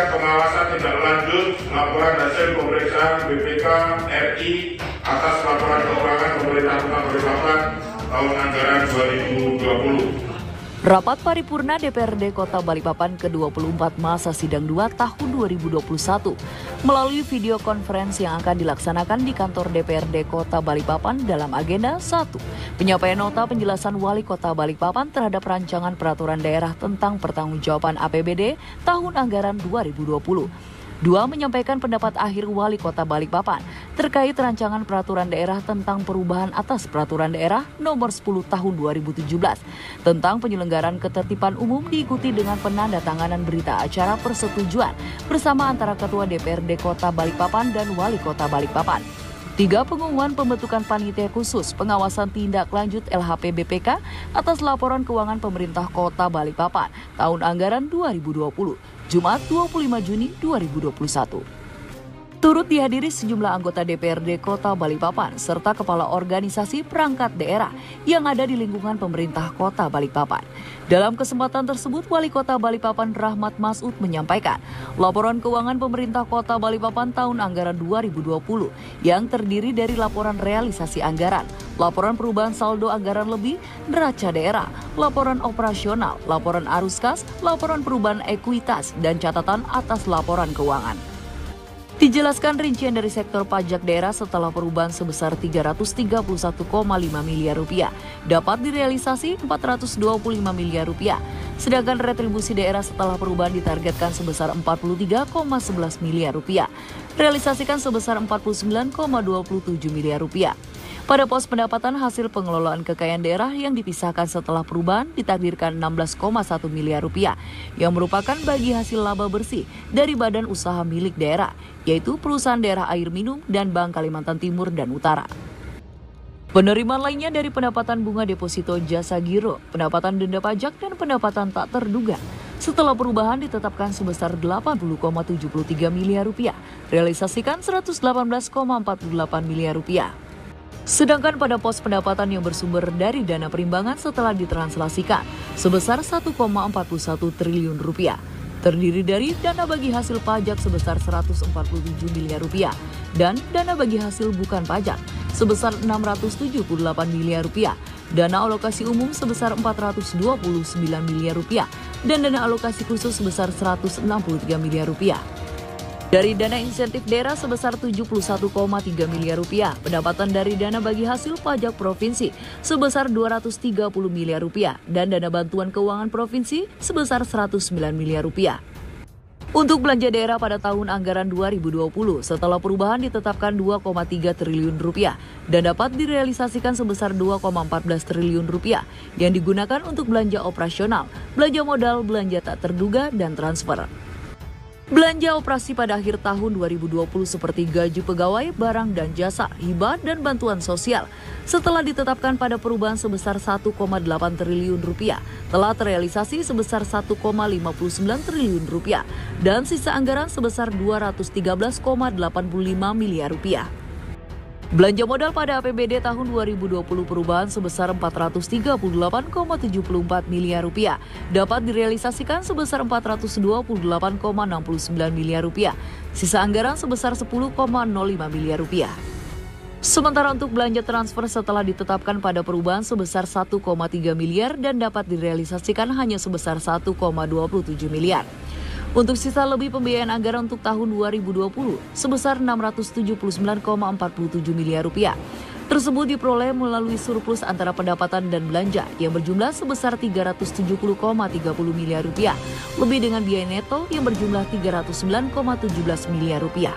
pengawasan tindak lanjut laporan hasil pemeriksaan BPK RI atas laporan keuangan pemerintah Kota Balikpapan tahun anggaran 2020. Rapat paripurna DPRD Kota Balikpapan ke-24 masa sidang 2 tahun 2021 melalui video konferensi yang akan dilaksanakan di kantor DPRD Kota Balikpapan dalam agenda 1. Penyampaian nota penjelasan Wali Kota Balikpapan terhadap rancangan peraturan daerah tentang pertanggungjawaban APBD tahun anggaran 2020. 2. Menyampaikan pendapat akhir Wali Kota Balikpapan terkait rancangan peraturan daerah tentang perubahan atas peraturan daerah nomor 10 tahun 2017 tentang penyelenggaraan ketertiban umum diikuti dengan penandatanganan berita acara persetujuan bersama antara Ketua DPRD Kota Balikpapan dan Wali Kota Balikpapan. 3. Pengumuman pembentukan panitia khusus pengawasan tindak lanjut LHP BPK atas laporan keuangan pemerintah Kota Balikpapan tahun anggaran 2020. Jumat 25 Juni 2021. Turut dihadiri sejumlah anggota DPRD Kota Balikpapan serta kepala organisasi perangkat daerah yang ada di lingkungan pemerintah Kota Balikpapan. Dalam kesempatan tersebut, Wali Kota Balikpapan Rahmat Masud menyampaikan laporan keuangan pemerintah Kota Balikpapan tahun anggaran 2020 yang terdiri dari laporan realisasi anggaran, laporan perubahan saldo anggaran lebih, neraca daerah, laporan operasional, laporan arus kas, laporan perubahan ekuitas, dan catatan atas laporan keuangan. Dijelaskan rincian dari sektor pajak daerah setelah perubahan sebesar 331,5 miliar rupiah dapat direalisasi 425 miliar rupiah. Sedangkan retribusi daerah setelah perubahan ditargetkan sebesar 43,11 miliar rupiah. Realisasikan sebesar 49,27 miliar rupiah. Pada pos pendapatan hasil pengelolaan kekayaan daerah yang dipisahkan setelah perubahan ditakdirkan 16,1 miliar rupiah yang merupakan bagi hasil laba bersih dari badan usaha milik daerah, yaitu Perusahaan Daerah Air Minum dan Bank Kalimantan Timur dan Utara. Penerimaan lainnya dari pendapatan bunga deposito jasa giro, pendapatan denda pajak, dan pendapatan tak terduga. Setelah perubahan ditetapkan sebesar 80,73 miliar rupiah, realisasikan 118,48 miliar rupiah. Sedangkan pada pos pendapatan yang bersumber dari dana perimbangan setelah ditranslasikan sebesar 1,41 triliun rupiah. Terdiri dari dana bagi hasil pajak sebesar 147 miliar rupiah dan dana bagi hasil bukan pajak sebesar 678 miliar rupiah, dana alokasi umum sebesar 429 miliar rupiah dan dana alokasi khusus sebesar 163 miliar rupiah. Dari dana insentif daerah sebesar 71,3 miliar rupiah, pendapatan dari dana bagi hasil pajak provinsi sebesar 230 miliar rupiah, dan dana bantuan keuangan provinsi sebesar 109 miliar rupiah. Untuk belanja daerah pada tahun anggaran 2020, setelah perubahan ditetapkan 2,3 triliun rupiah dan dapat direalisasikan sebesar 2,14 triliun rupiah yang digunakan untuk belanja operasional, belanja modal, belanja tak terduga, dan transfer. Belanja operasi pada akhir tahun 2020 seperti gaji pegawai, barang dan jasa, hibah dan bantuan sosial setelah ditetapkan pada perubahan sebesar 1,8 triliun rupiah telah terrealisasi sebesar 1,59 triliun rupiah dan sisa anggaran sebesar 213,85 miliar rupiah. Belanja modal pada APBD tahun 2020 perubahan sebesar 438,74 miliar rupiah dapat direalisasikan sebesar 428,69 miliar rupiah. Sisa anggaran sebesar 10,05 miliar rupiah. Sementara untuk belanja transfer setelah ditetapkan pada perubahan sebesar 1,3 miliar dan dapat direalisasikan hanya sebesar 1,27 miliar. Untuk sisa lebih pembiayaan anggaran untuk tahun 2020 sebesar 679,47 miliar rupiah. Tersebut diperoleh melalui surplus antara pendapatan dan belanja yang berjumlah sebesar 370,30 miliar rupiah, lebih dengan biaya neto yang berjumlah 309,17 miliar rupiah.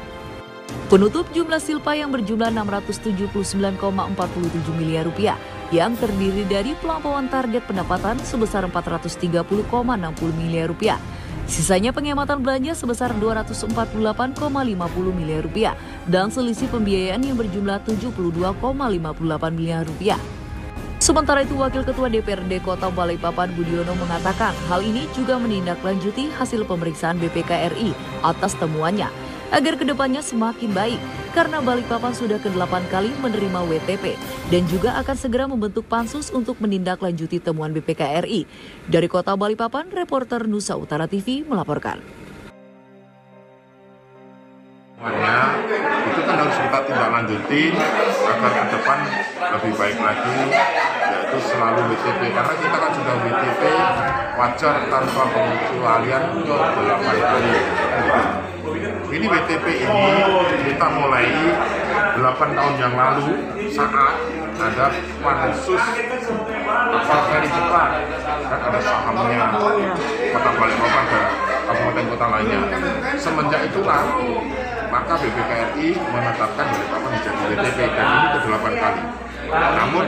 Penutup jumlah silpa yang berjumlah 679,47 miliar rupiah yang terdiri dari pelampauan target pendapatan sebesar 430,60 miliar rupiah. Sisanya penghematan belanja sebesar 248,50 miliar rupiah dan selisih pembiayaan yang berjumlah 72,58 miliar rupiah. Sementara itu, Wakil Ketua DPRD Kota Balikpapan Budiono mengatakan hal ini juga menindaklanjuti hasil pemeriksaan BPK RI atas temuannya agar kedepannya semakin baik karena Balikpapan sudah ke-8 kali menerima WTP dan juga akan segera membentuk pansus untuk menindaklanjuti temuan BPK RI. Dari Kota Balikpapan, reporter Nusa Utara TV melaporkan. kita tindak lanjuti agar ke depan lebih baik lagi, yaitu selalu WTP, karena kita kan sudah WTP wajar tanpa pengecualian 8 kali. Ini WTP ini kita mulai 8 tahun yang lalu saat ada pansus very cepat, kan ada sahamnya Kota Balikpapan dan kabupaten kota lainnya. Semenjak itulah maka BPKRI menetapkan Balikpapan menjadi WTP dan ini ke-8 kali. Namun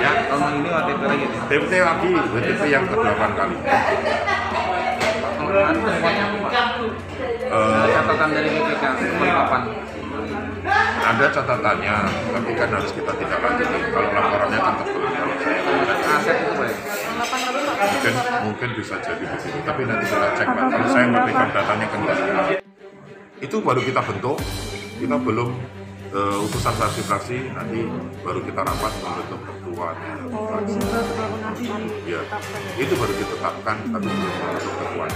ya tahun ini WTP lagi. WTP lagi, WTP yang ke-8 kali. Catatan dari BPK Balikpapan. Ada catatannya, tapi kan harus kita tidak lanjuti. Kalau laporannya kan tebal, kalau saya Aset itu baik. mungkin bisa jadi begitu. Tapi nanti kita cek, Pak. Kalau saya memberikan datanya ke Anda. Itu baru kita bentuk, kita belum utusan fraksi-fraksi, nanti baru kita rapat membentuk ketua. Ya, itu baru ditetapkan, tapi belum membentuk ketua.